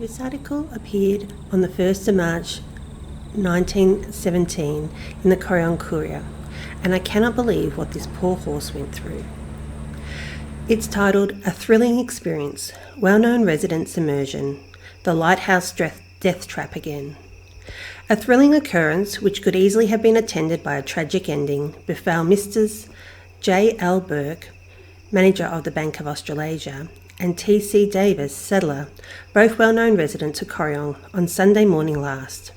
This article appeared on the 1st of March 1917 in the Corrion Courier, and I cannot believe what this poor horse went through. It's titled A Thrilling Experience, Well-Known Residents Immersion, The Lighthouse Death Trap Again. A thrilling occurrence, which could easily have been attended by a tragic ending, befell Mrs. J. L. Burke, manager of the Bank of Australasia, and T.C. Davis, settler, both well-known residents of Corrion, on Sunday morning last.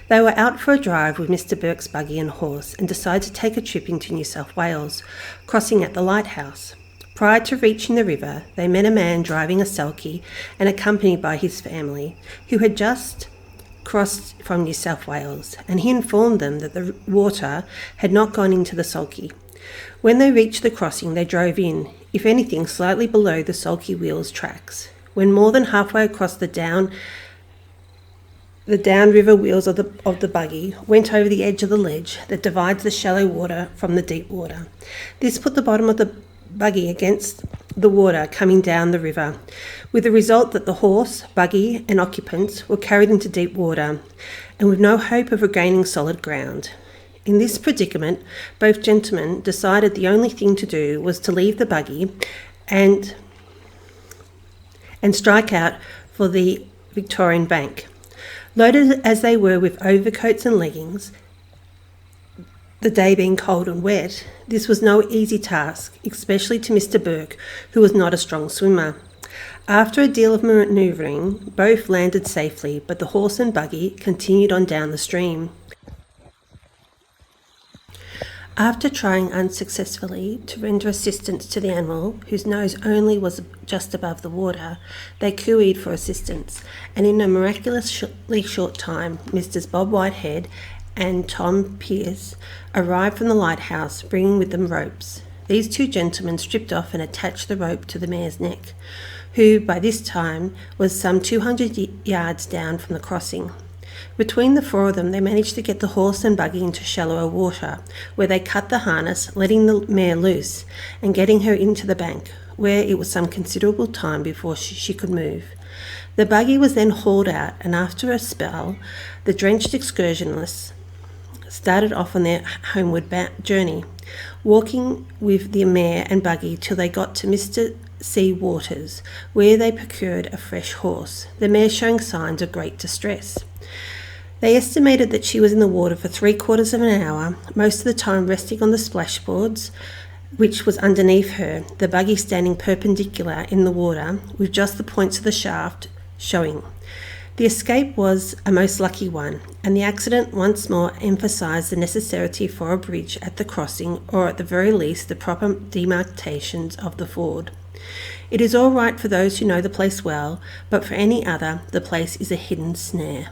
They were out for a drive with Mr. Burke's buggy and horse and decided to take a trip into New South Wales, crossing at the Lighthouse. Prior to reaching the river, they met a man driving a sulky and accompanied by his family, who had just crossed from New South Wales, and he informed them that the water had not gone into the sulky. When they reached the crossing, they drove in, if anything, slightly below the sulky wheel's tracks. When more than halfway across the downriver wheels of the buggy went over the edge of the ledge that divides the shallow water from the deep water. This put the bottom of the buggy against the water coming down the river, with the result that the horse, buggy and occupants were carried into deep water and with no hope of regaining solid ground. In this predicament, both gentlemen decided the only thing to do was to leave the buggy and strike out for the Victorian Bank. Loaded as they were with overcoats and leggings, the day being cold and wet, this was no easy task, especially to Mr. Burke, who was not a strong swimmer. After a deal of manoeuvring, both landed safely, but the horse and buggy continued on down the stream. After trying unsuccessfully to render assistance to the animal, whose nose only was just above the water, they cooeyed for assistance, and in a miraculously short time, Messrs. Bob Whitehead and Tom Pierce arrived from the lighthouse, bringing with them ropes. These two gentlemen stripped off and attached the rope to the mare's neck, who by this time was some 200 yards down from the crossing. Between the four of them, they managed to get the horse and buggy into shallower water, where they cut the harness, letting the mare loose and getting her into the bank, where it was some considerable time before she could move. The buggy was then hauled out, and after a spell, the drenched excursionists started off on their homeward journey, walking with the mare and buggy till they got to Mr. C. Waters, where they procured a fresh horse, the mare showing signs of great distress. They estimated that she was in the water for 3/4 of an hour, most of the time resting on the splashboards, which was underneath her, the buggy standing perpendicular in the water, with just the points of the shaft showing. The escape was a most lucky one, and the accident once more emphasised the necessity for a bridge at the crossing, or at the very least the proper demarcations of the ford. It is all right for those who know the place well, but for any other, the place is a hidden snare.